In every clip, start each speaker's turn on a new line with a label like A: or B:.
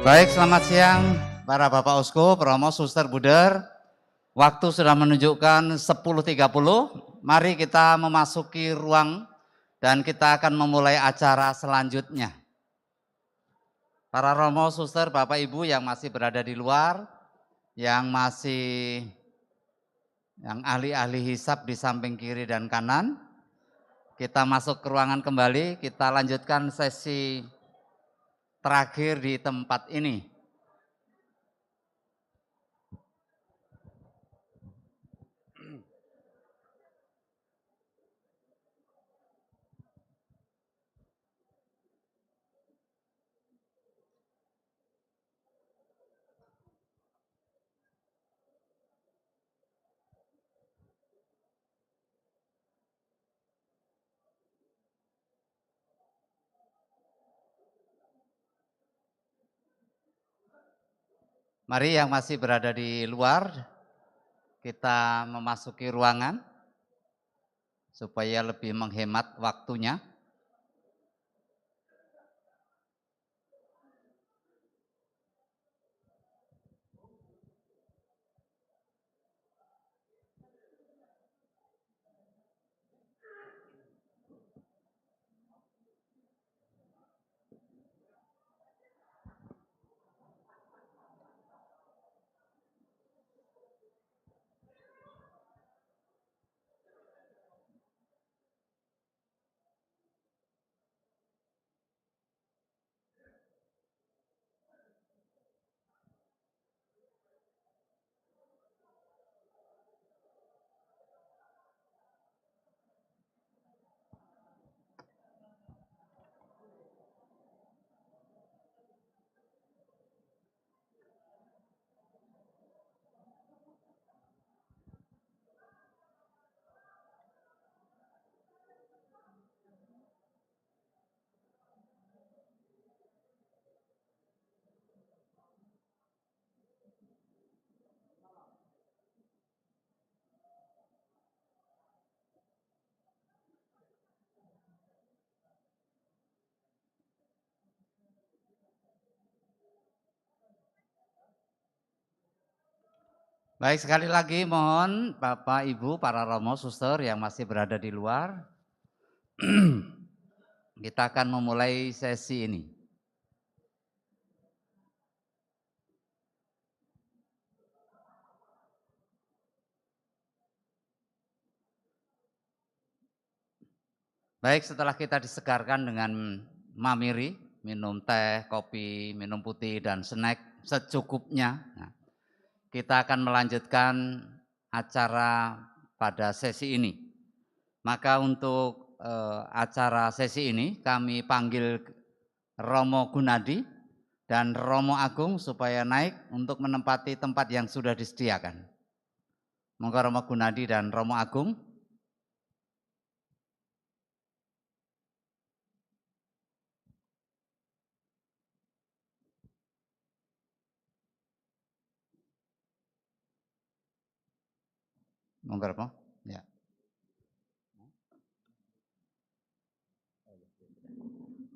A: Baik, selamat siang para Bapak Uskup, Romo, Suster, Buder. Waktu sudah menunjukkan 10.30. Mari kita memasuki ruang dan kita akan memulai acara selanjutnya. Para Romo, Suster, Bapak Ibu yang masih berada di luar, yang ahli-ahli hisab di samping kiri dan kanan, kita masuk ke ruangan kembali, kita lanjutkan sesi terakhir di tempat ini. Mari yang masih berada di luar, kita memasuki ruangan supaya lebih menghemat waktunya. Baik, sekali lagi mohon Bapak, Ibu, para Romo, Suster yang masih berada di luar, kita akan memulai sesi ini. Baik, setelah kita disegarkan dengan mamiri, minum teh, kopi, minum putih, dan snack secukupnya, kita akan melanjutkan acara pada sesi ini. Maka untuk acara sesi ini kami panggil Romo Gunadi dan Romo Agung supaya naik untuk menempati tempat yang sudah disediakan. Monggo Romo Gunadi dan Romo Agung. Monggo Romo. Ya.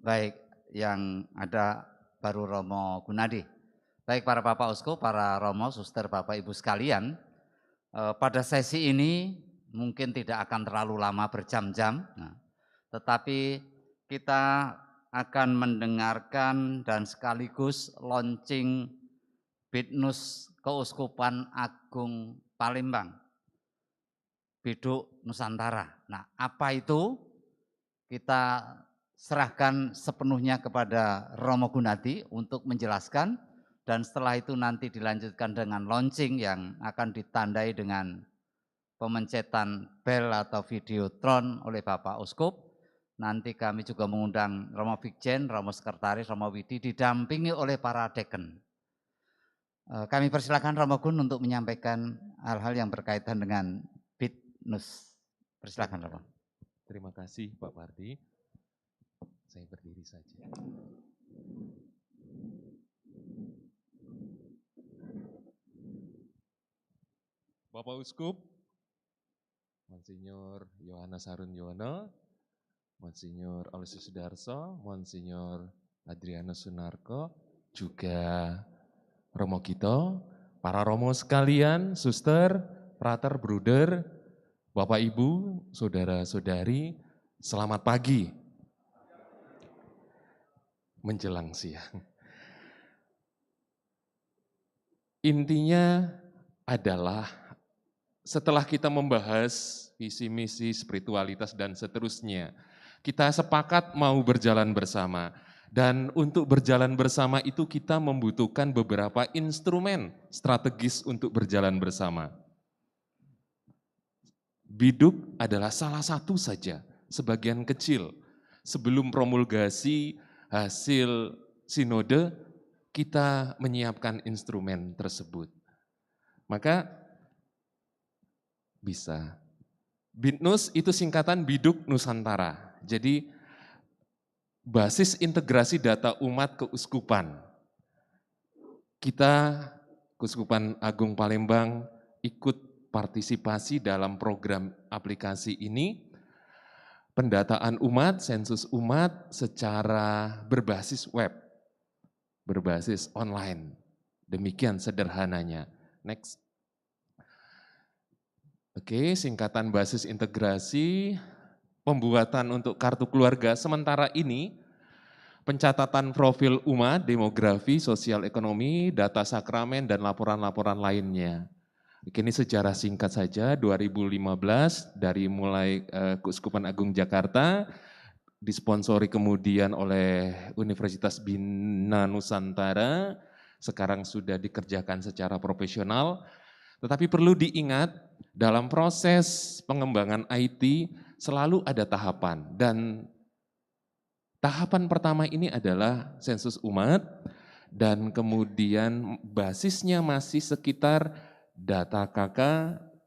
A: Baik, yang ada baru Romo Gunadi. Baik para Bapak Uskup, para Romo, Suster, Bapak Ibu sekalian, pada sesi ini mungkin tidak akan terlalu lama berjam-jam, tetapi kita akan mendengarkan dan sekaligus launching Bidnus Keuskupan Agung Palembang, Biduk Nusantara. Nah, apa itu? Kita serahkan sepenuhnya kepada Romo Gunadi untuk menjelaskan, dan setelah itu nanti dilanjutkan dengan launching yang akan ditandai dengan pemencetan bel atau videotron oleh Bapak Uskup. Nanti kami juga mengundang Romo Vikjen, Romo Sekretaris, Romo Widi didampingi oleh para deken. Kami persilakan Romo Gun untuk menyampaikan hal-hal yang berkaitan dengan Bidnus. Persilakan Romo.
B: Terima kasih Pak Pardi. Saya berdiri saja. Bapak Uskup, Monsinyur Yohanes Harun Yono, Monsinyur Aloysius Sudarso, Monsinyur Adrianus Sunarko, juga Romo Gito, para Romo sekalian, suster, frater, bruder, Bapak Ibu, saudara-saudari, selamat pagi menjelang siang. Intinya adalah setelah kita membahas visi misi, spiritualitas dan seterusnya, kita sepakat mau berjalan bersama. Dan untuk berjalan bersama itu kita membutuhkan beberapa instrumen strategis untuk berjalan bersama. Biduk adalah salah satu saja, sebagian kecil. Sebelum promulgasi hasil sinode, kita menyiapkan instrumen tersebut. Maka bisa. BINUS itu singkatan Biduk Nusantara. Jadi basis integrasi data umat keuskupan. Kita, Keuskupan Agung Palembang, ikut partisipasi dalam program aplikasi ini, pendataan umat, sensus umat secara berbasis web, berbasis online. Demikian sederhananya. Next. Oke, singkatan basis integrasi, pembuatan untuk kartu keluarga sementara ini, pencatatan profil umat, demografi, sosial ekonomi, data sakramen, dan laporan-laporan lainnya. Ini sejarah singkat saja, 2015 dari mulai Keuskupan Agung Jakarta, disponsori kemudian oleh Universitas Bina Nusantara, sekarang sudah dikerjakan secara profesional, tetapi perlu diingat dalam proses pengembangan IT selalu ada tahapan dan tahapan pertama ini adalah sensus umat dan kemudian basisnya masih sekitar data KK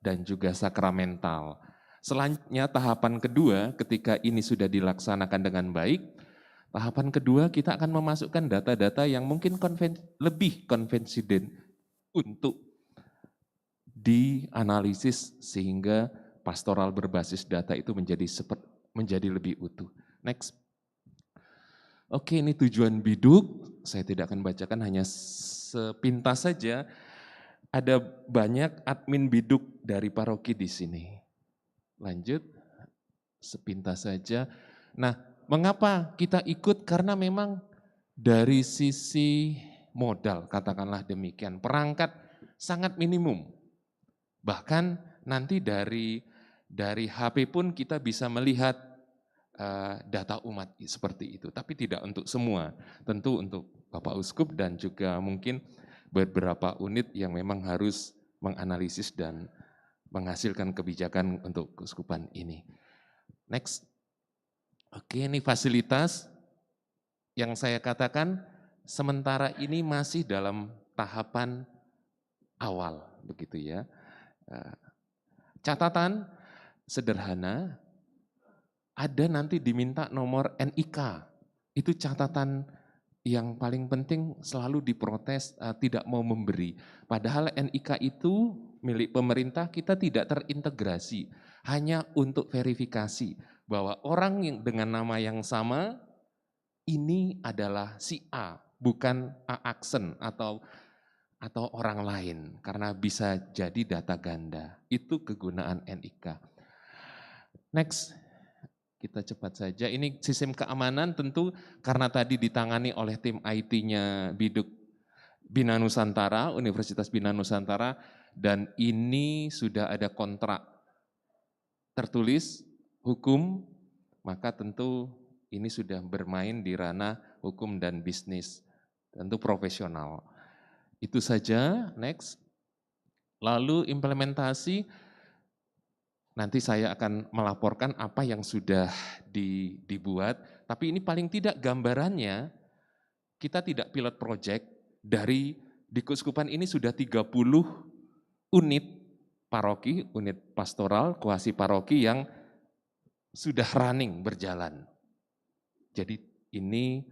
B: dan juga sakramental. Selanjutnya tahapan kedua ketika ini sudah dilaksanakan dengan baik, tahapan kedua kita akan memasukkan data-data yang mungkin lebih confident untuk dianalisis sehingga pastoral berbasis data itu menjadi lebih utuh. Next. Oke, ini tujuan biduk, saya tidak akan bacakan, hanya sepintas saja. Ada banyak admin biduk dari paroki di sini. Lanjut, sepintas saja. Nah, mengapa kita ikut? Karena memang dari sisi modal, katakanlah demikian, perangkat sangat minimum. Bahkan nanti dari HP pun kita bisa melihat data umat seperti itu, tapi tidak untuk semua. Tentu untuk Bapak Uskup dan juga mungkin beberapa unit yang memang harus menganalisis dan menghasilkan kebijakan untuk keuskupan ini. Next. Oke, ini fasilitas yang saya katakan sementara ini masih dalam tahapan awal, begitu ya. Catatan sederhana, ada nanti diminta nomor NIK, itu catatan yang paling penting selalu diprotes tidak mau memberi. Padahal NIK itu milik pemerintah, kita tidak terintegrasi, hanya untuk verifikasi bahwa orang yang dengan nama yang sama, ini adalah si A, bukan A aksen atau orang lain, karena bisa jadi data ganda. Itu kegunaan NIK. Next, kita cepat saja. Ini sistem keamanan tentu karena tadi ditangani oleh tim IT-nya Biduk Bina Nusantara, Universitas Bina Nusantara, dan ini sudah ada kontrak tertulis hukum, maka tentu ini sudah bermain di ranah hukum dan bisnis, tentu profesional. Itu saja, next. Lalu implementasi, nanti saya akan melaporkan apa yang sudah dibuat, tapi ini paling tidak gambarannya, kita tidak pilot project, di keuskupan ini sudah 30 unit paroki, unit pastoral, kuasi paroki yang sudah running, berjalan. Jadi ini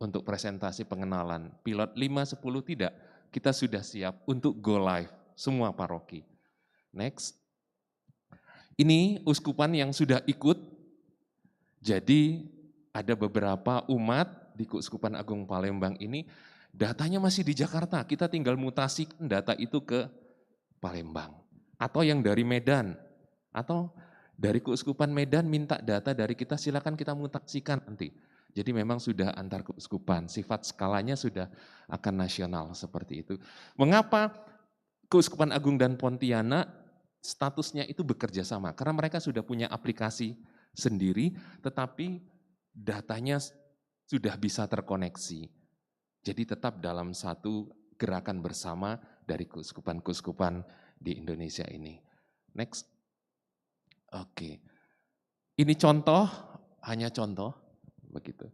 B: untuk presentasi pengenalan, pilot 5-10 tidak, kita sudah siap untuk go live semua paroki. Next. Ini uskupan yang sudah ikut, jadi ada beberapa umat di Keuskupan Agung Palembang ini Datanya masih di Jakarta, kita tinggal mutasikan data itu ke Palembang. Atau yang dari Medan, atau dari Keuskupan Medan minta data dari kita, silakan kita mutasikan nanti. Jadi memang sudah antar keuskupan, sifat skalanya sudah akan nasional seperti itu. Mengapa Keuskupan Agung dan Pontianak statusnya itu bekerja sama? Karena mereka sudah punya aplikasi sendiri, tetapi datanya sudah bisa terkoneksi. Jadi tetap dalam satu gerakan bersama dari keuskupan-keuskupan di Indonesia ini. Next. Oke. Ini contoh, hanya contoh, begitu.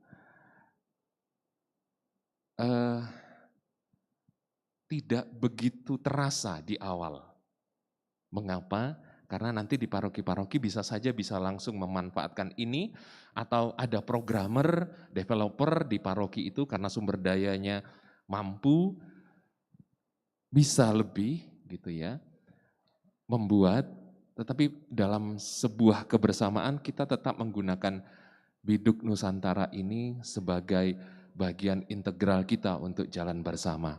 B: Tidak begitu terasa di awal. Mengapa? Karena nanti di paroki-paroki bisa saja bisa langsung memanfaatkan ini, atau ada programmer, developer di paroki itu karena sumber dayanya mampu, bisa lebih gitu ya, membuat, tetapi dalam sebuah kebersamaan kita tetap menggunakan Biduk Nusantara ini sebagai bagian integral kita untuk jalan bersama.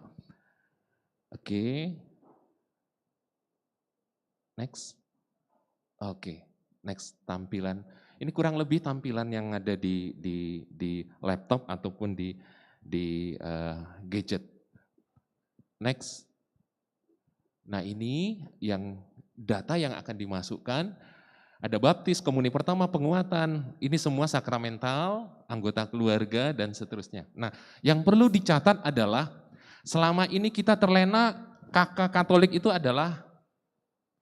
B: Oke, next. Oke, next tampilan. Ini kurang lebih tampilan yang ada di laptop ataupun di gadget. Next. Nah ini yang data yang akan dimasukkan, ada baptis, komuni pertama, penguatan, ini semua sakramental, anggota keluarga, dan seterusnya. Nah yang perlu dicatat adalah, selama ini kita terlena kakak Katolik itu adalah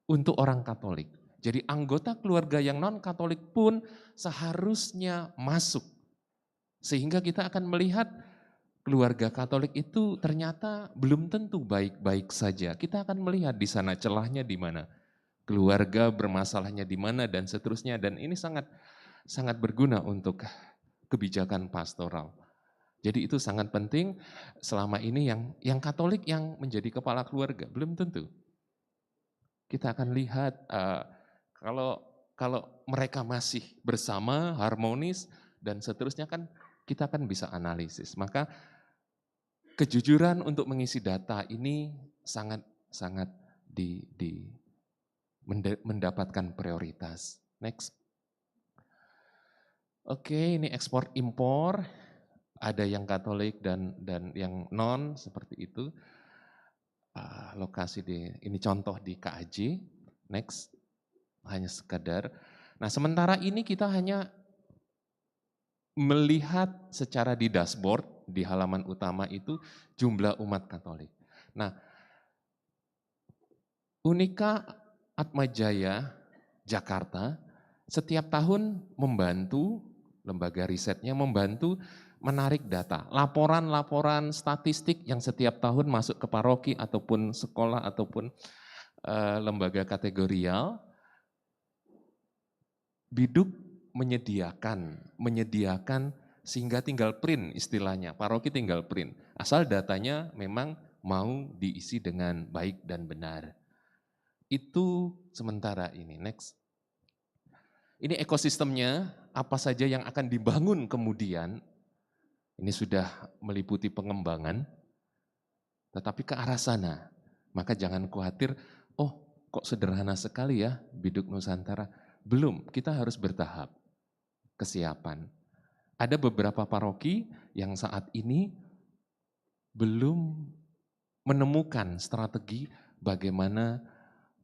B: untuk orang Katolik. Jadi anggota keluarga yang non-Katolik pun seharusnya masuk. Sehingga kita akan melihat keluarga Katolik itu ternyata belum tentu baik-baik saja. Kita akan melihat di sana celahnya di mana, keluarga bermasalahnya di mana, dan seterusnya. Dan ini sangat sangat berguna untuk kebijakan pastoral. Jadi itu sangat penting. Selama ini yang Katolik yang menjadi kepala keluarga belum tentu. Kita akan lihat kalau mereka masih bersama, harmonis, dan seterusnya, kan kita kan bisa analisis. Maka kejujuran untuk mengisi data ini sangat mendapatkan prioritas. Next. Oke, ini ekspor impor, ada yang Katolik dan yang non seperti itu. Lokasi ini contoh di KAJ. Next. Hanya sekadar. Nah sementara ini kita hanya melihat secara di dashboard, di halaman utama itu jumlah umat Katolik. Nah Unika Atmajaya Jakarta setiap tahun membantu, lembaga risetnya membantu menarik data, laporan-laporan statistik yang setiap tahun masuk ke paroki ataupun sekolah ataupun lembaga kategorial. Biduk menyediakan sehingga tinggal print istilahnya, paroki tinggal print. Asal datanya memang mau diisi dengan baik dan benar. Itu sementara ini, next. Ini ekosistemnya, apa saja yang akan dibangun kemudian, ini sudah meliputi pengembangan, tetapi ke arah sana. Maka jangan khawatir, oh kok sederhana sekali ya Biduk Nusantara. Belum, kita harus bertahap kesiapan. Ada beberapa paroki yang saat ini belum menemukan strategi bagaimana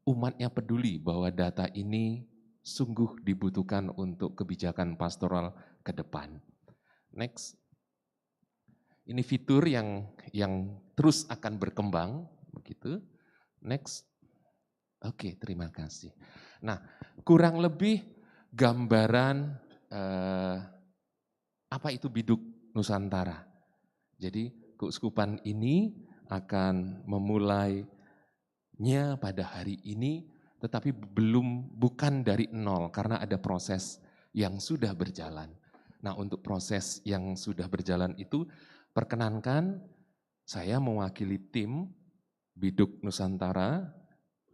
B: umatnya peduli bahwa data ini sungguh dibutuhkan untuk kebijakan pastoral ke depan. Next. Ini fitur yang terus akan berkembang, begitu. Next. Oke, terima kasih. Nah, kurang lebih gambaran apa itu Biduk Nusantara. Jadi keuskupan ini akan memulainya pada hari ini, tetapi bukan dari nol karena ada proses yang sudah berjalan. Nah, untuk proses yang sudah berjalan itu, perkenankan saya mewakili tim Biduk Nusantara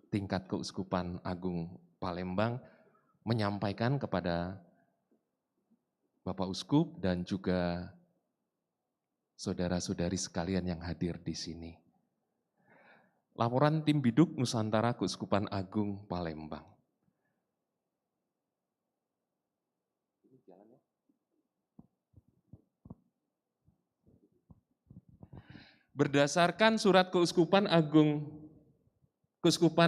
B: tingkat Keuskupan Agung Palembang menyampaikan kepada Bapak Uskup dan juga saudara-saudari sekalian yang hadir di sini. Laporan Tim Biduk Nusantara Keuskupan Agung Palembang. Berdasarkan surat Keuskupan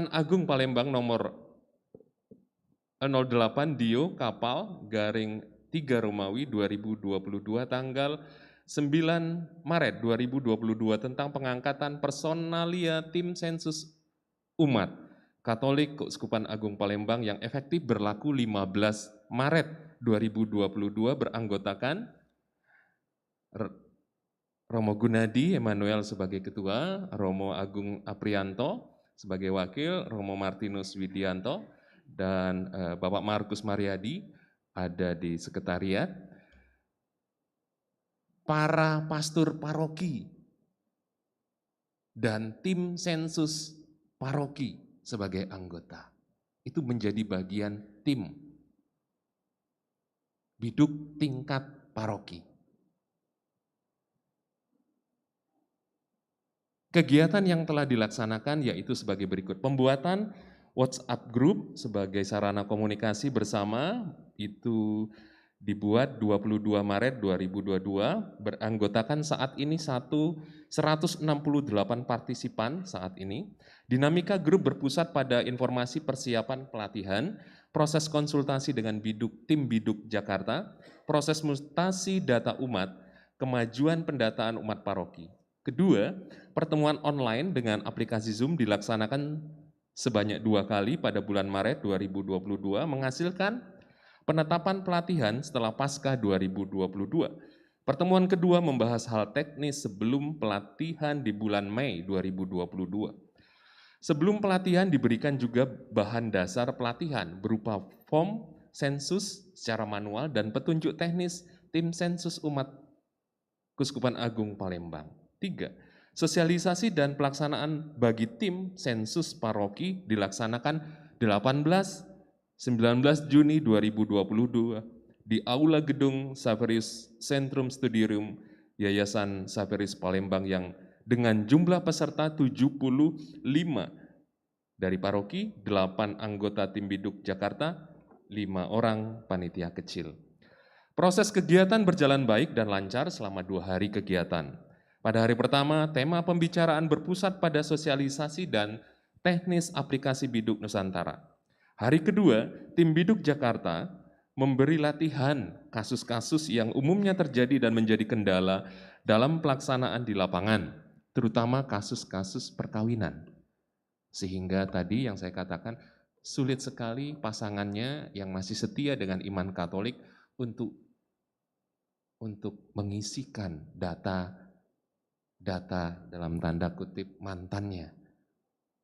B: Agung Palembang nomor 08 Dio Kapal garing 3 Romawi 2022 tanggal 9 Maret 2022 tentang pengangkatan personalia tim sensus umat Katolik Keuskupan Agung Palembang yang efektif berlaku 15 Maret 2022 beranggotakan Romo Gunadi Emanuel sebagai ketua, Romo Agung Aprianto sebagai wakil, Romo Martinus Widianto, dan Bapak Markus Mariadi ada di sekretariat. Para pastor paroki dan tim sensus paroki sebagai anggota. Itu menjadi bagian tim biduk tingkat paroki. Kegiatan yang telah dilaksanakan yaitu sebagai berikut. Pembuatan WhatsApp group sebagai sarana komunikasi bersama itu dibuat 22 Maret 2022, beranggotakan saat ini 168 partisipan saat ini. Dinamika grup berpusat pada informasi persiapan pelatihan, proses konsultasi dengan tim Biduk Jakarta, proses mutasi data umat, kemajuan pendataan umat paroki. Kedua, pertemuan online dengan aplikasi Zoom dilaksanakan sebanyak 2 kali pada bulan Maret 2022, menghasilkan penetapan pelatihan setelah Paskah 2022. Pertemuan kedua membahas hal teknis sebelum pelatihan di bulan Mei 2022. Sebelum pelatihan diberikan juga bahan dasar pelatihan berupa form sensus secara manual dan petunjuk teknis tim sensus umat Keuskupan Agung Palembang. 3. Sosialisasi dan pelaksanaan bagi tim sensus paroki dilaksanakan 18-19 Juni 2022 di Aula Gedung Saverius Centrum Studium Yayasan Saverius Palembang yang dengan jumlah peserta 75 dari paroki, 8 anggota tim Biduk Jakarta, 5 orang panitia kecil. Proses kegiatan berjalan baik dan lancar selama 2 hari kegiatan. Pada hari pertama, tema pembicaraan berpusat pada sosialisasi dan teknis aplikasi Biduk Nusantara. Hari kedua, tim Biduk Jakarta memberi latihan kasus-kasus yang umumnya terjadi dan menjadi kendala dalam pelaksanaan di lapangan, terutama kasus-kasus perkawinan. Sehingga tadi yang saya katakan, sulit sekali pasangannya yang masih setia dengan iman Katolik untuk mengisikan data dalam tanda kutip mantannya.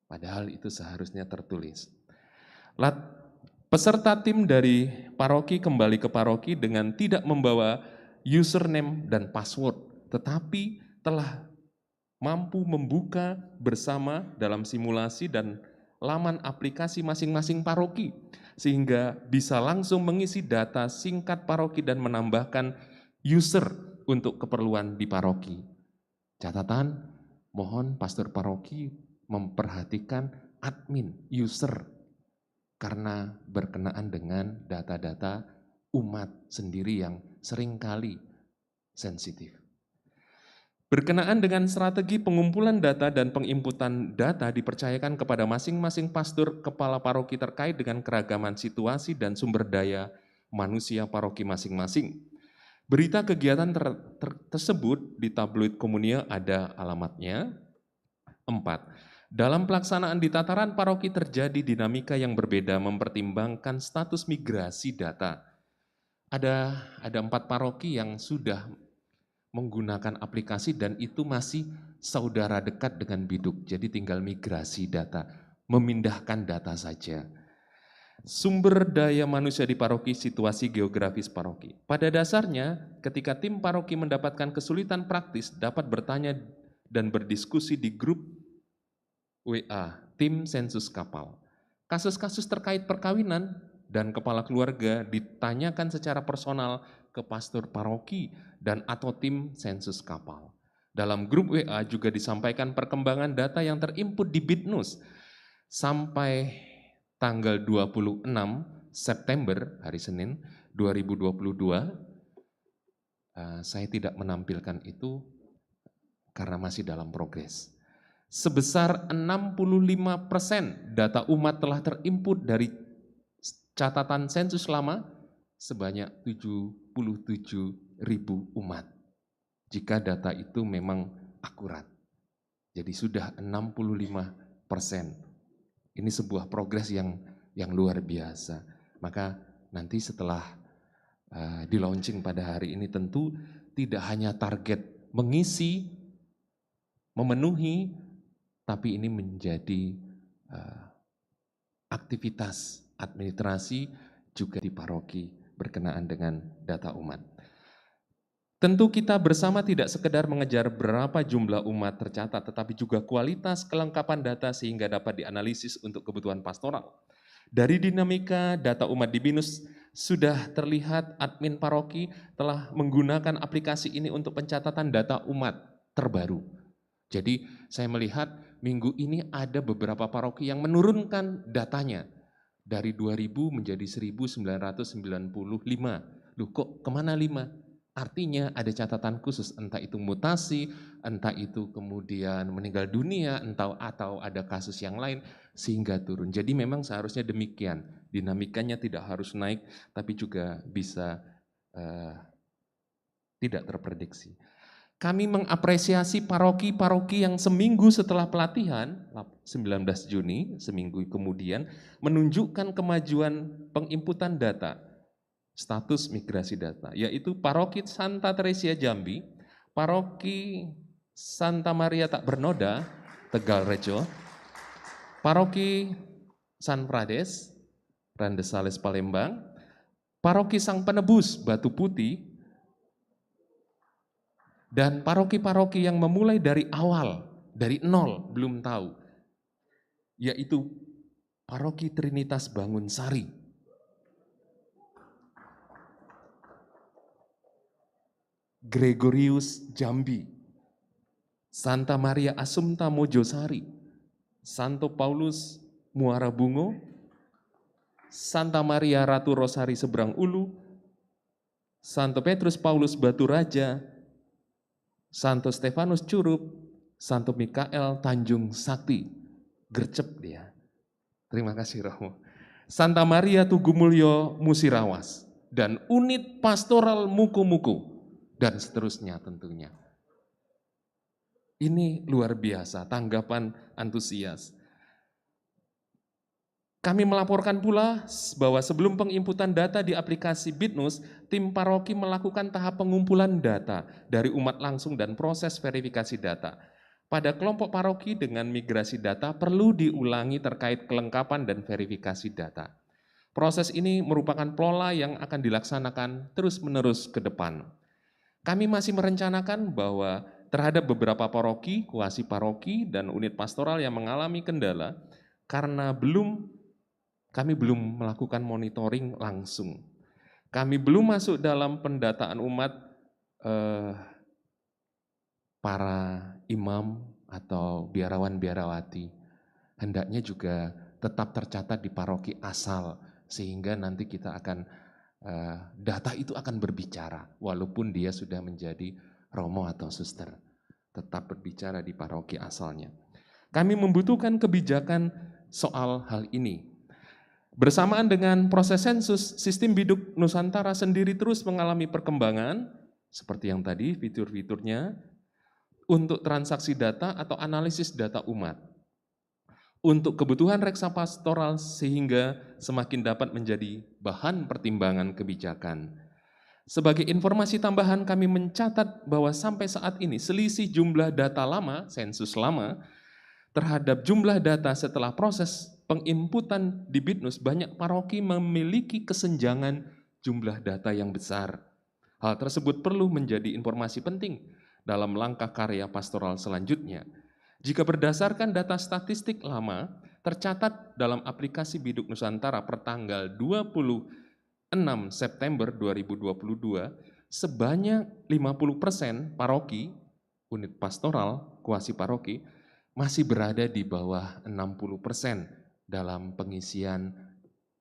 B: Padahal itu seharusnya tertulis. Peserta tim dari paroki kembali ke paroki dengan tidak membawa username dan password, tetapi telah mampu membuka bersama dalam simulasi dan laman aplikasi masing-masing paroki, sehingga bisa langsung mengisi data singkat paroki dan menambahkan user untuk keperluan di paroki. Catatan, mohon pastor paroki memperhatikan admin, user, karena berkenaan dengan data-data umat sendiri yang seringkali sensitif. Berkenaan dengan strategi pengumpulan data dan penginputan data dipercayakan kepada masing-masing pastor kepala paroki terkait dengan keragaman situasi dan sumber daya manusia paroki masing-masing. Berita kegiatan tersebut di tabloid Komunia ada alamatnya. 4. Dalam pelaksanaan di tataran paroki terjadi dinamika yang berbeda mempertimbangkan status migrasi data. Ada 4 paroki yang sudah menggunakan aplikasi dan itu masih saudara dekat dengan Biduk. Jadi tinggal migrasi data, memindahkan data saja. Sumber daya manusia di paroki, situasi geografis paroki. Pada dasarnya, ketika tim paroki mendapatkan kesulitan praktis, dapat bertanya dan berdiskusi di grup WA, tim sensus kapal. Kasus-kasus terkait perkawinan dan kepala keluarga ditanyakan secara personal ke pastor paroki dan atau tim sensus kapal. Dalam grup WA juga disampaikan perkembangan data yang terinput di Bitnus sampai tanggal 26 September, hari Senin 2022. Saya tidak menampilkan itu karena masih dalam progres. Sebesar 65% data umat telah terinput dari catatan sensus lama sebanyak 77.000 umat. Jika data itu memang akurat. Jadi sudah 65%. Ini sebuah progres yang luar biasa. Maka nanti setelah di launching pada hari ini tentu tidak hanya target mengisi, memenuhi, tapi ini menjadi aktivitas administrasi juga di paroki berkenaan dengan data umat. Tentu kita bersama tidak sekedar mengejar berapa jumlah umat tercatat, tetapi juga kualitas kelengkapan data sehingga dapat dianalisis untuk kebutuhan pastoral. Dari dinamika data umat di Binus sudah terlihat admin paroki telah menggunakan aplikasi ini untuk pencatatan data umat terbaru. Jadi saya melihat minggu ini ada beberapa paroki yang menurunkan datanya dari 2000 menjadi 1995. Loh kok kemana 5? Artinya ada catatan khusus, entah itu mutasi, entah itu kemudian meninggal dunia, atau ada kasus yang lain sehingga turun. Jadi memang seharusnya demikian, dinamikanya tidak harus naik tapi juga bisa tidak terprediksi. Kami mengapresiasi paroki-paroki yang seminggu setelah pelatihan, 19 Juni, seminggu kemudian, menunjukkan kemajuan penginputan data, status migrasi data, yaitu paroki Santa Teresia Jambi, paroki Santa Maria Tak Bernoda, Tegal Rejo, paroki San Prades, Randes Sales Palembang, paroki Sang Penebus Batu Putih, dan paroki-paroki yang memulai dari awal, dari nol, belum tahu, yaitu paroki Trinitas Bangun Sari, Gregorius Jambi, Santa Maria Assumpta Mojosari, Santo Paulus Muara Bungo, Santa Maria Ratu Rosari Seberang Ulu, Santo Petrus Paulus Batu Raja, Santo Stefanus Curup, Santo Mikael Tanjung Sakti, gercep dia. Terima kasih Romo. Santa Maria Tugumulyo Musirawas, dan unit pastoral Muku-Muku, dan seterusnya tentunya. Ini luar biasa, tanggapan antusias. Kami melaporkan pula bahwa sebelum penginputan data di aplikasi Bitnus, tim paroki melakukan tahap pengumpulan data dari umat langsung dan proses verifikasi data. Pada kelompok paroki dengan migrasi data perlu diulangi terkait kelengkapan dan verifikasi data. Proses ini merupakan pola yang akan dilaksanakan terus-menerus ke depan. Kami masih merencanakan bahwa terhadap beberapa paroki, kuasi paroki, dan unit pastoral yang mengalami kendala karena kami belum melakukan monitoring langsung. Kami belum masuk dalam pendataan umat para imam atau biarawan-biarawati. Hendaknya juga tetap tercatat di paroki asal, sehingga nanti kita akan, data itu akan berbicara, walaupun dia sudah menjadi romo atau suster. Tetap berbicara di paroki asalnya. Kami membutuhkan kebijakan soal hal ini. Bersamaan dengan proses sensus, sistem Biduk Nusantara sendiri terus mengalami perkembangan, seperti yang tadi fitur-fiturnya, untuk transaksi data atau analisis data umat. Untuk kebutuhan reksa pastoral sehingga semakin dapat menjadi bahan pertimbangan kebijakan. Sebagai informasi tambahan kami mencatat bahwa sampai saat ini selisih jumlah data lama, sensus lama, terhadap jumlah data setelah proses penginputan di Bitnus, banyak paroki memiliki kesenjangan jumlah data yang besar. Hal tersebut perlu menjadi informasi penting dalam langkah karya pastoral selanjutnya. Jika berdasarkan data statistik lama, tercatat dalam aplikasi Biduk Nusantara per tanggal 26 September 2022, sebanyak 50% paroki unit pastoral, kuasi paroki, masih berada di bawah 60% dalam pengisian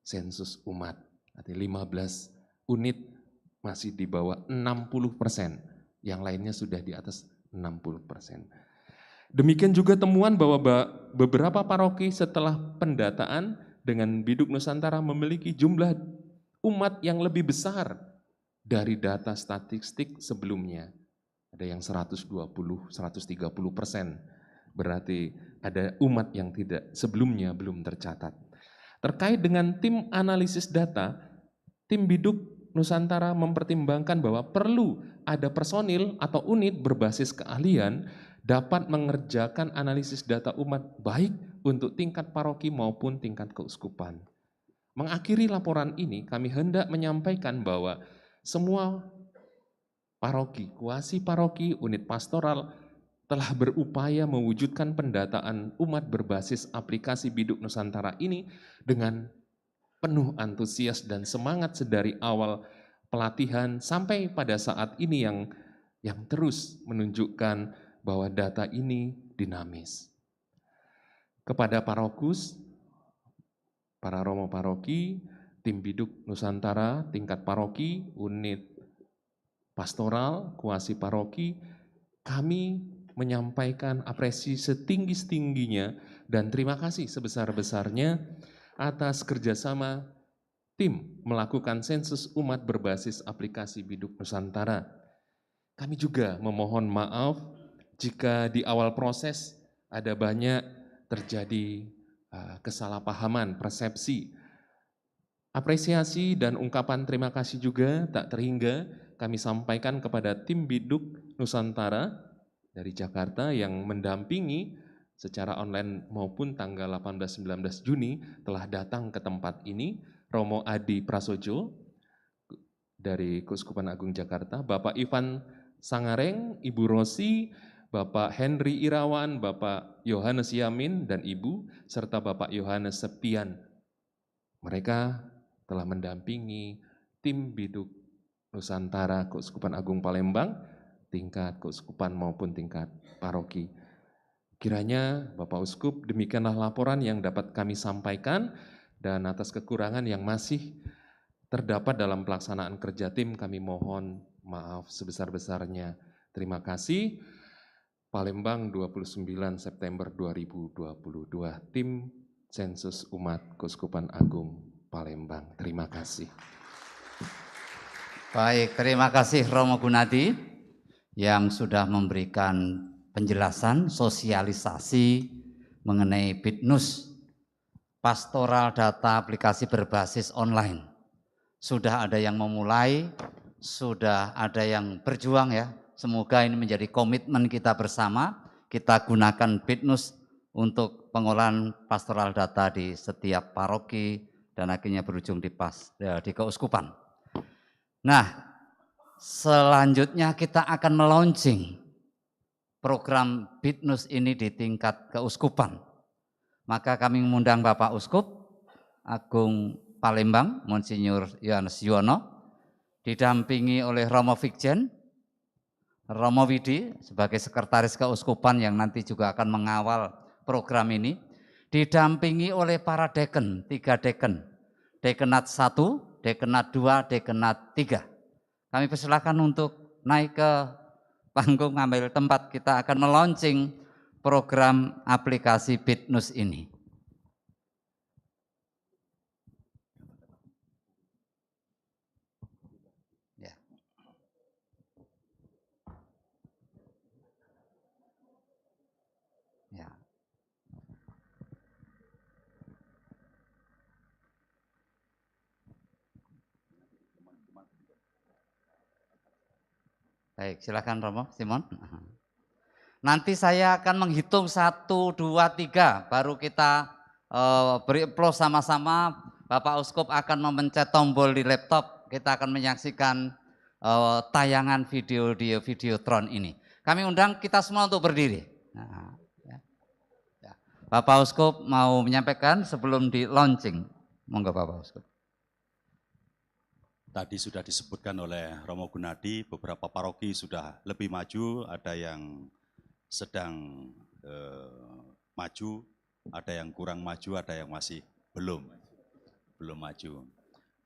B: sensus umat. Artinya 15 unit masih di bawah 60%, yang lainnya sudah di atas 60%. Demikian juga temuan bahwa beberapa paroki setelah pendataan dengan Biduk Nusantara memiliki jumlah umat yang lebih besar dari data statistik sebelumnya. Ada yang 120, 130%. Berarti ada umat yang sebelumnya belum tercatat. Terkait dengan tim analisis data, tim Biduk Nusantara mempertimbangkan bahwa perlu ada personil atau unit berbasis keahlian dapat mengerjakan analisis data umat baik untuk tingkat paroki maupun tingkat keuskupan. Mengakhiri laporan ini, kami hendak menyampaikan bahwa semua paroki, kuasi paroki, unit pastoral telah berupaya mewujudkan pendataan umat berbasis aplikasi Biduk Nusantara ini dengan penuh antusias dan semangat sedari awal pelatihan sampai pada saat ini yang terus menunjukkan bahwa data ini dinamis. Kepada parokus, para romo paroki, tim Biduk Nusantara, tingkat paroki, unit pastoral, kuasi paroki, kami menyampaikan apresiasi setinggi-tingginya dan terima kasih sebesar-besarnya atas kerjasama tim melakukan sensus umat berbasis aplikasi Biduk Nusantara. Kami juga memohon maaf jika di awal proses ada banyak terjadi kesalahpahaman, persepsi. Apresiasi dan ungkapan terima kasih juga tak terhingga kami sampaikan kepada tim Biduk Nusantara dari Jakarta yang mendampingi secara online maupun tanggal 18-19 Juni telah datang ke tempat ini, Romo Adi Prasojo dari Keuskupan Agung Jakarta, Bapak Ivan Sangareng, Ibu Rosi, Bapak Henry Irawan, Bapak Yohanes Yamin dan Ibu, serta Bapak Yohanes Sepian. Mereka telah mendampingi tim Biduk Nusantara Keuskupan Agung Palembang, tingkat keuskupan maupun tingkat paroki. Kiranya Bapak Uskup, demikianlah laporan yang dapat kami sampaikan, dan atas kekurangan yang masih terdapat dalam pelaksanaan kerja tim kami mohon maaf sebesar-besarnya. Terima kasih. Palembang 29 September 2022, tim Sensus Umat Keuskupan Agung Palembang. Terima kasih.
A: Baik, terima kasih Romo Gunadi yang sudah memberikan penjelasan, sosialisasi mengenai BIDNUS, pastoral data aplikasi berbasis online. Sudah ada yang memulai, sudah ada yang berjuang ya. Semoga ini menjadi komitmen kita bersama, kita gunakan BIDNUS untuk pengolahan pastoral data di setiap paroki dan akhirnya berujung di keuskupan. Nah, selanjutnya kita akan melaunching program BIDNUS ini di tingkat keuskupan. Maka kami mengundang Bapak Uskup Agung Palembang, Monsinyur Yohanes Yuwono, didampingi oleh Romo Vikjen, Romo Widi sebagai sekretaris keuskupan yang nanti juga akan mengawal program ini, didampingi oleh para deken, 3 deken, dekenat 1, dekenat 2, dekenat 3. Kami persilakan untuk naik ke panggung, ambil tempat, kita akan melaunching program aplikasi BIDNUS ini. Ya. Ya. Baik, silakan Romo, Simon. Nanti saya akan menghitung 1, 2, 3, baru kita beri applause sama-sama. Bapak Uskup akan memencet tombol di laptop, kita akan menyaksikan tayangan videotron ini. Kami undang kita semua untuk berdiri. Nah, ya. Bapak Uskup mau menyampaikan sebelum di launching. Monggo Bapak Uskup.
C: Tadi sudah disebutkan oleh Romo Gunadi, beberapa paroki sudah lebih maju, ada yang sedang maju, ada yang kurang maju, ada yang masih belum maju.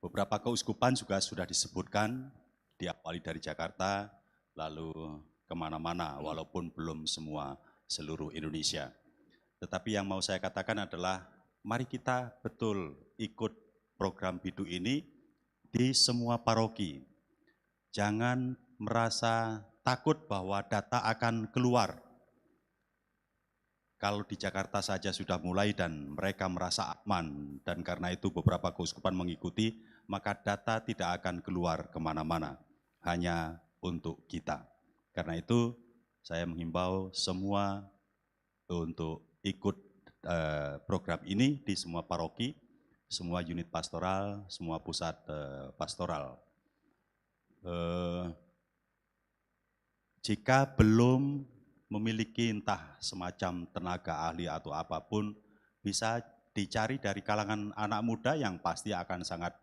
C: Beberapa keuskupan juga sudah disebutkan, diawali dari Jakarta, lalu kemana-mana, walaupun belum semua seluruh Indonesia. Tetapi yang mau saya katakan adalah, mari kita betul ikut program Bidu ini, di semua paroki. Jangan merasa takut bahwa data akan keluar. Kalau di Jakarta saja sudah mulai dan mereka merasa aman, dan karena itu beberapa keuskupan mengikuti, maka data tidak akan keluar kemana-mana, hanya untuk kita. Karena itu saya menghimbau semua untuk ikut program ini di semua paroki, semua unit pastoral, semua pusat pastoral. Jika belum memiliki entah semacam tenaga ahli atau apapun, bisa dicari dari kalangan anak muda yang pasti akan sangat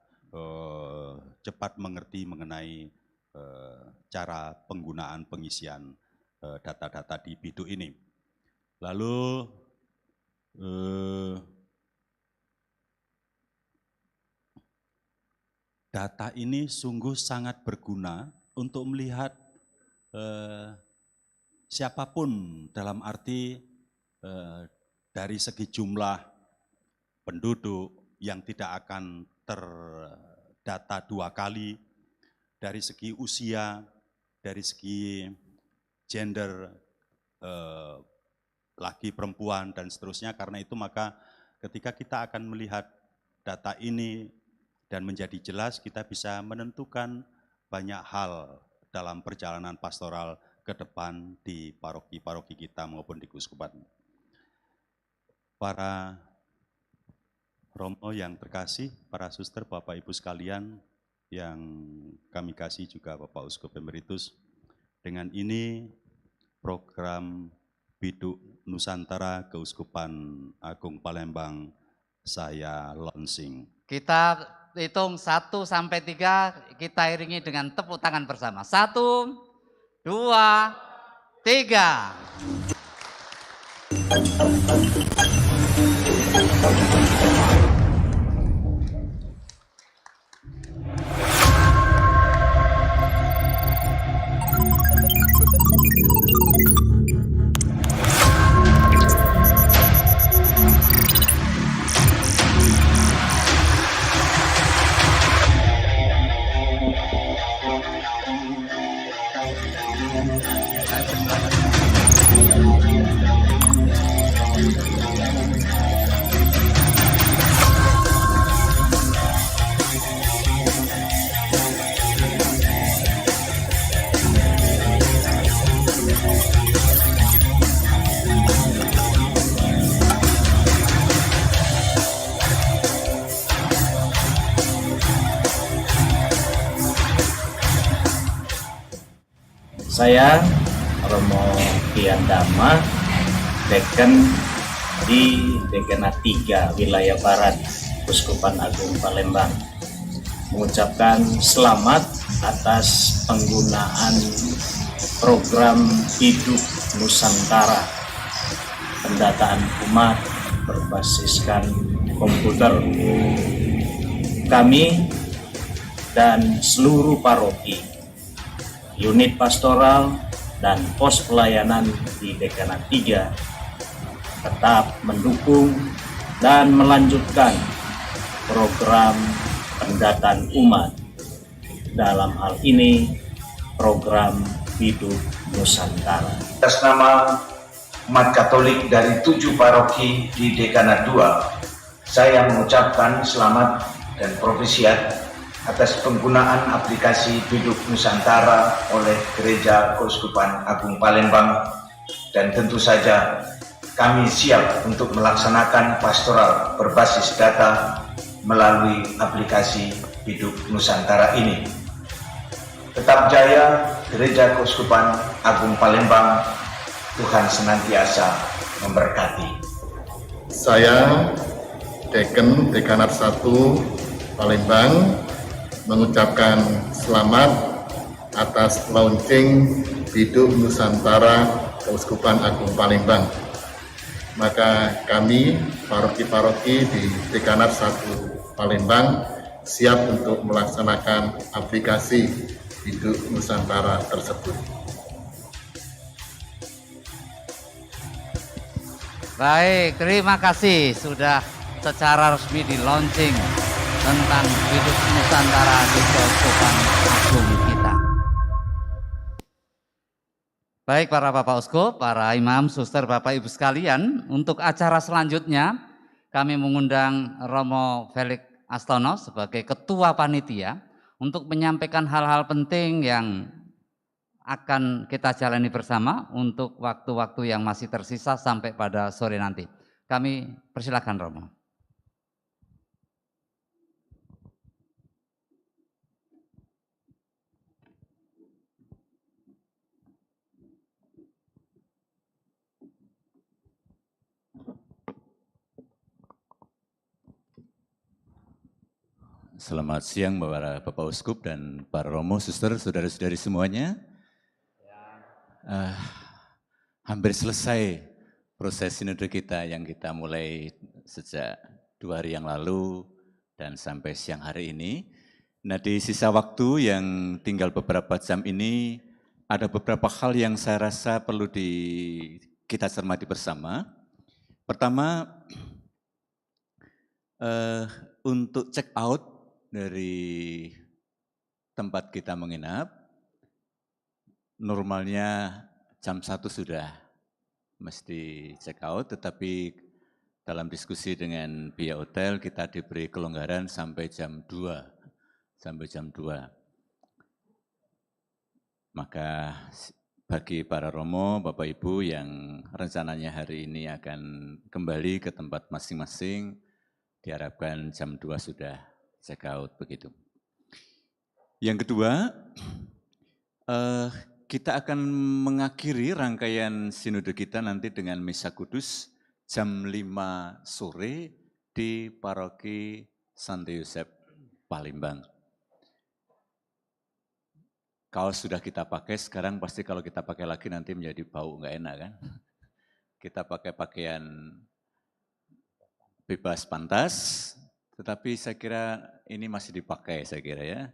C: cepat mengerti mengenai cara penggunaan pengisian data-data di Bidu ini. Lalu data ini sungguh sangat berguna untuk melihat siapapun, dalam arti dari segi jumlah penduduk yang tidak akan terdata 2 kali, dari segi usia, dari segi gender, laki perempuan dan seterusnya. Karena itu maka ketika kita akan melihat data ini dan menjadi jelas, kita bisa menentukan banyak hal dalam perjalanan pastoral ke depan di paroki-paroki kita maupun di keuskupan. Para Romo yang terkasih, para suster, Bapak Ibu sekalian yang kami kasih, juga Bapak Uskup Emeritus, dengan ini program Bidu Nusantara Keuskupan Agung Palembang saya launching.
A: Kita hitung 1 sampai 3, kita iringi dengan tepuk tangan bersama. 1, 2, 3.
D: Saya Romo Kian Dama, Deken di Dekanat 3 Wilayah Barat Keuskupan Agung Palembang, mengucapkan selamat atas penggunaan program Hidup Nusantara, pendataan umat berbasiskan komputer. Kami dan seluruh paroki, unit pastoral, dan pos pelayanan di Dekanat 3 tetap mendukung dan melanjutkan program pendataan umat. Dalam hal ini, program Hidup Nusantara.
E: Atas nama umat Katolik dari 7 paroki di Dekanat 2, saya mengucapkan selamat dan propisiat atas penggunaan aplikasi Hidup Nusantara oleh Gereja Keuskupan Agung Palembang, dan tentu saja kami siap untuk melaksanakan pastoral berbasis data melalui aplikasi Hidup Nusantara ini. Tetap jaya Gereja Keuskupan Agung Palembang, Tuhan senantiasa memberkati.
F: Saya Deken Dekanat 1 Palembang mengucapkan selamat atas launching Biduk Nusantara Keuskupan Agung Palembang. Maka kami, paroki-paroki di Dekanat 1 Palembang, siap untuk melaksanakan aplikasi Biduk Nusantara tersebut.
A: Baik, terima kasih sudah secara resmi di launching tentang Biduk Nusantara di Keuskupan Agung kita. Baik para Bapak Uskup, para imam, suster, Bapak Ibu sekalian, untuk acara selanjutnya kami mengundang Romo Felix Astono sebagai Ketua Panitia untuk menyampaikan hal-hal penting yang akan kita jalani bersama untuk waktu-waktu yang masih tersisa sampai pada sore nanti. Kami persilakan Romo.
C: Selamat siang para Bapak Uskup dan para Romo, Suster, saudara-saudari semuanya. Hampir selesai proses sinode kita yang kita mulai sejak 2 hari yang lalu dan sampai siang hari ini. Nah, di sisa waktu yang tinggal beberapa jam ini, ada beberapa hal yang saya rasa perlu kita cermati bersama. Pertama, untuk check out dari tempat kita menginap, normalnya jam 1 sudah mesti check out, tetapi dalam diskusi dengan pihak hotel kita diberi kelonggaran sampai jam 2. Maka bagi para Romo, Bapak Ibu yang rencananya hari ini akan kembali ke tempat masing-masing, diharapkan jam 2 sudah check out begitu. Yang kedua, kita akan mengakhiri rangkaian sinode kita nanti dengan Misa Kudus jam 5 sore di Paroki Santo Yosef Palembang. Kaos sudah kita pakai, sekarang pasti kalau kita pakai lagi nanti menjadi bau nggak enak kan? Kita pakai pakaian bebas pantas, tetapi saya kira ini masih dipakai saya kira ya.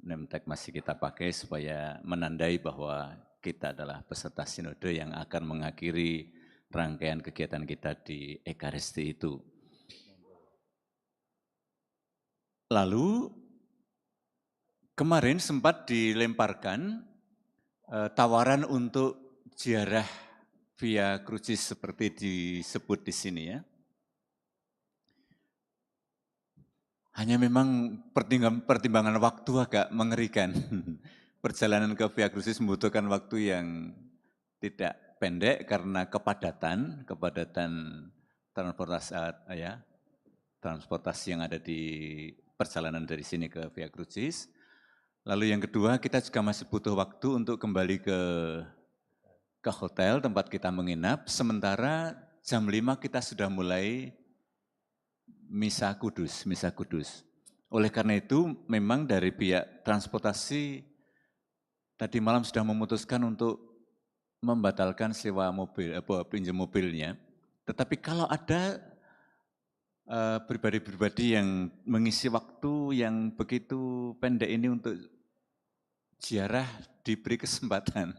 C: Name tag masih kita pakai supaya menandai bahwa kita adalah peserta sinode yang akan mengakhiri rangkaian kegiatan kita di Ekaristi itu. Lalu kemarin sempat dilemparkan tawaran untuk ziarah Via Crucis seperti disebut di sini ya. Hanya memang pertimbangan waktu agak mengerikan. Perjalanan ke Via Crucis membutuhkan waktu yang tidak pendek karena kepadatan transportasi yang ada di perjalanan dari sini ke Via Crucis. Lalu yang kedua, kita juga masih butuh waktu untuk kembali ke hotel tempat kita menginap. Sementara jam 5 kita sudah mulai Misa Kudus. Oleh karena itu memang dari pihak transportasi tadi malam sudah memutuskan untuk membatalkan sewa mobil, pinjam mobilnya. Tetapi kalau ada pribadi-pribadi yang mengisi waktu yang begitu pendek ini untuk ziarah, diberi kesempatan.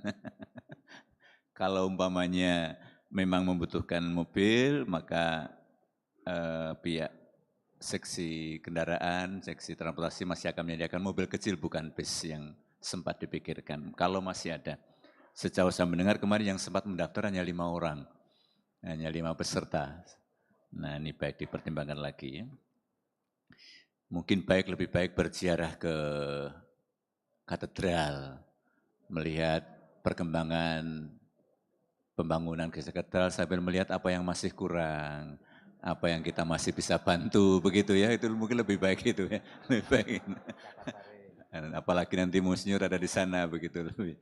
C: Kalau umpamanya memang membutuhkan mobil, maka pihak seksi kendaraan, seksi transportasi masih akan menyediakan mobil kecil, bukan bis yang sempat dipikirkan. Kalau masih ada, sejauh saya mendengar kemarin yang sempat mendaftar hanya 5 orang, hanya 5 peserta. Nah ini baik dipertimbangkan lagi. Mungkin lebih baik berziarah ke katedral, melihat perkembangan pembangunan gereja katedral sambil melihat apa yang masih kurang, apa yang kita masih bisa bantu, begitu ya, itu mungkin lebih baik itu ya, lebih baik. Apalagi nanti Monsinyur ada di sana, begitu lebih.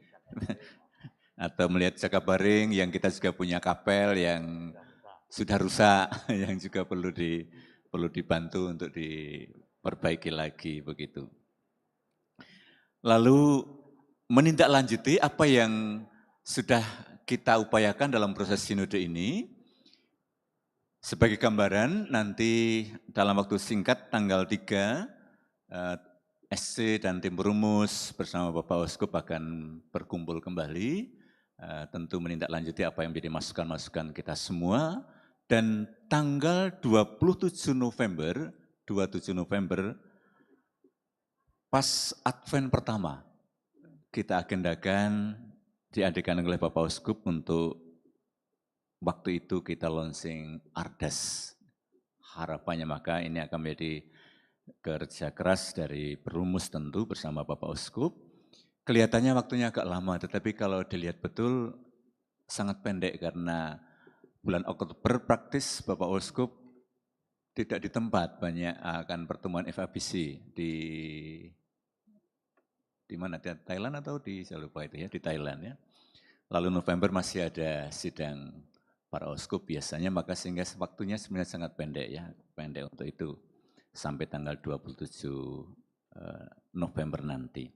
C: Atau melihat Jakabaring yang kita juga punya kapel yang sudah rusak, yang juga perlu dibantu untuk diperbaiki lagi, begitu.
G: lalu menindaklanjuti apa yang sudah kita upayakan dalam proses sinode ini. Sebagai gambaran, nanti dalam waktu singkat tanggal 3, SC dan tim perumus bersama Bapak Uskup akan berkumpul kembali, tentu menindaklanjuti apa yang menjadi masukan-masukan kita semua, dan tanggal 27 November, pas Advent pertama, kita agendakan diadakan oleh Bapak Uskup untuk waktu itu kita launching Ardas. Harapannya maka ini akan menjadi kerja keras dari perumus tentu bersama Bapak Uskup. Kelihatannya waktunya agak lama, tetapi kalau dilihat betul sangat pendek karena bulan Oktober praktis Bapak Uskup tidak di tempat, banyak akan pertemuan FABC di mana, di Thailand atau saya lupa itu ya, di Thailand ya. Lalu November masih ada sidang para uskup biasanya, maka sehingga waktunya sebenarnya sangat pendek ya, pendek untuk itu sampai tanggal 27 November nanti.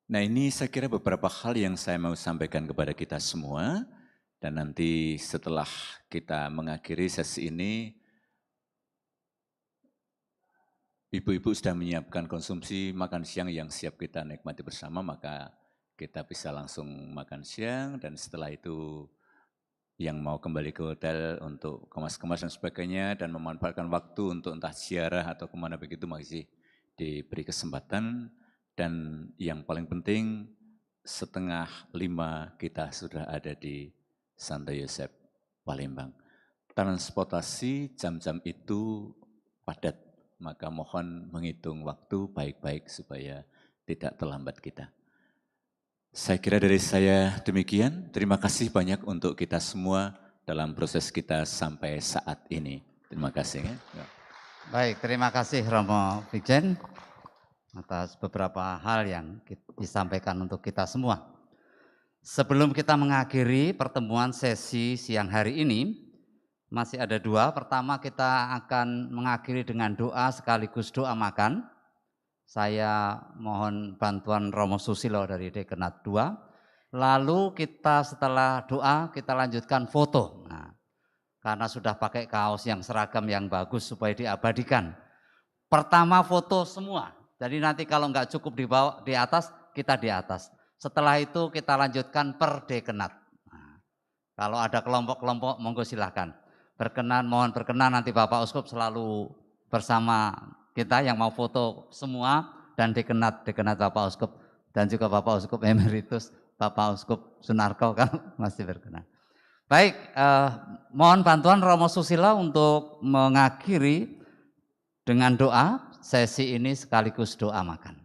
G: Nah ini saya kira beberapa hal yang saya mau sampaikan kepada kita semua, dan nanti setelah kita mengakhiri sesi ini, ibu-ibu sudah menyiapkan konsumsi makan siang yang siap kita nikmati bersama, maka kita bisa langsung makan siang, dan setelah itu yang mau kembali ke hotel untuk kemas-kemas dan sebagainya dan memanfaatkan waktu untuk entah ziarah atau kemana begitu masih diberi kesempatan. Dan yang paling penting 4:30 kita sudah ada di Santo Yosep, Palembang. Transportasi jam-jam itu padat, maka mohon menghitung waktu baik-baik supaya tidak terlambat kita. Saya kira dari saya demikian. Terima kasih banyak untuk kita semua dalam proses kita sampai saat ini. Terima kasih. Ya.
A: Baik, terima kasih Romo Brigjen atas beberapa hal yang disampaikan untuk kita semua. Sebelum kita mengakhiri pertemuan sesi siang hari ini, masih ada dua. Pertama kita akan mengakhiri dengan doa sekaligus doa makan. Saya mohon bantuan Romo Susilo dari Dekanat 2. Lalu kita setelah doa kita lanjutkan foto. Nah, karena sudah pakai kaos yang seragam yang bagus supaya diabadikan. Pertama foto semua. Jadi nanti kalau nggak cukup di bawah, di atas, kita di atas. Setelah itu kita lanjutkan per Dekanat. Nah, kalau ada kelompok-kelompok monggo silahkan. Mohon berkenan nanti Bapak Uskup selalu bersama kita yang mau foto semua, dan Dekanat Bapak Uskup dan juga Bapak Uskup Emeritus Bapak Uskup Sunarko kalau masih berkenan. Baik, mohon bantuan Romo Susilo untuk mengakhiri dengan doa sesi ini sekaligus doa makan.